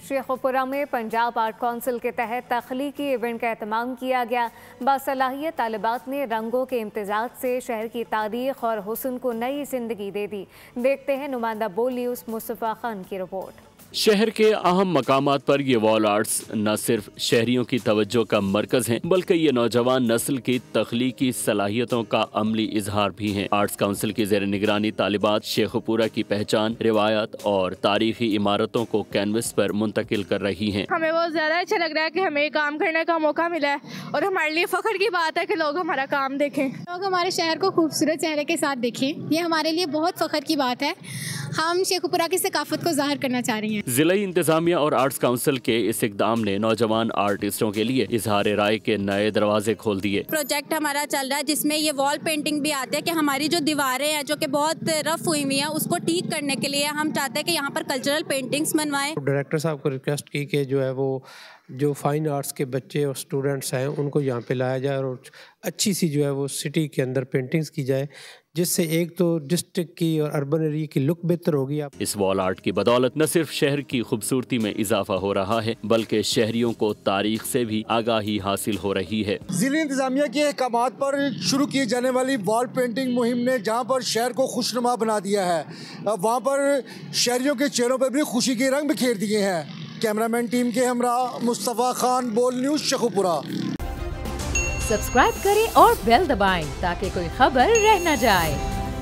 शेखुपुरा में Punjab art council के तहत तख्लीकी इवेंट का एहतमाम किया गया। बासलाहियत तालिबात ने रंगों के इम्तिजाज से शहर की तारीख और हुस्न को नई जिंदगी दे दी। देखते हैं नुमाइंदा बोल न्यूज़ मुस्तफ़ा खान की रिपोर्ट। शहर के अहम मकामात पर ये वॉल आर्ट्स न सिर्फ शहरियों की तवज्जो का मरकज हैं, बल्कि ये नौजवान नस्ल की तख्लीकी सलाहियतों का अमली इजहार भी हैं। आर्ट्स काउंसिल की ज़ेर निगरानी तालिबात शेखुपुरा की पहचान, रिवायत और तारीखी इमारतों को कैनवस पर मुंतकिल कर रही हैं। हमें बहुत ज़्यादा अच्छा लग रहा है कि हमें काम करने का मौका मिला है और हमारे लिए फ़ख्र की बात है कि लोग हमारा काम देखें, लोग हमारे शहर को खूबसूरत चेहरे के साथ देखें। ये हमारे लिए बहुत फ़ख्र की बात है। हम शेखुपुरा की सकाफत को ज़ाहिर करना चाह रही हैं। ज़िलाई इंतजामिया और आर्ट्स काउंसिल के इस इक़दाम ने नौजवान आर्टिस्टों के लिए इजहार राय के नए दरवाजे खोल दिए। प्रोजेक्ट हमारा चल रहा है जिसमें ये वॉल पेंटिंग भी आते हैं कि हमारी जो दीवारें हैं जो कि बहुत रफ हुई हुई हैं उसको ठीक करने के लिए हम चाहते हैं कि यहाँ पर कल्चरल पेंटिंग्स बनवाएं। डायरेक्टर साहब को रिक्वेस्ट की कि जो है वो जो फाइन आर्ट्स के बच्चे और स्टूडेंट्स हैं उनको यहाँ पे लाया जाए और अच्छी सी जो है वो सिटी के अंदर पेंटिंग्स की जाए, जिससे एक तो डिस्ट्रिक्ट की और अर्बन एरिया की लुक बेहतर होगी। इस वॉल आर्ट की बदौलत न सिर्फ शहर की खूबसूरती में इजाफा हो रहा है, बल्कि शहरियों को तारीख से भी आगाही हासिल हो रही है। ज़िला इंतजामिया के अहकामात पर शुरू की जाने वाली वॉल पेंटिंग मुहिम ने जहाँ पर शहर को खुशनुमा बना दिया है, वहाँ पर शहरियों के चेहरों पर भी खुशी के रंग बिखेर दिए हैं। कैमरामैन टीम के हमरा मुस्तफ़ा खान, बोल न्यूज़, शेखुपुरा। सब्सक्राइब करें और बेल दबाएं ताकि कोई खबर रह न जाए।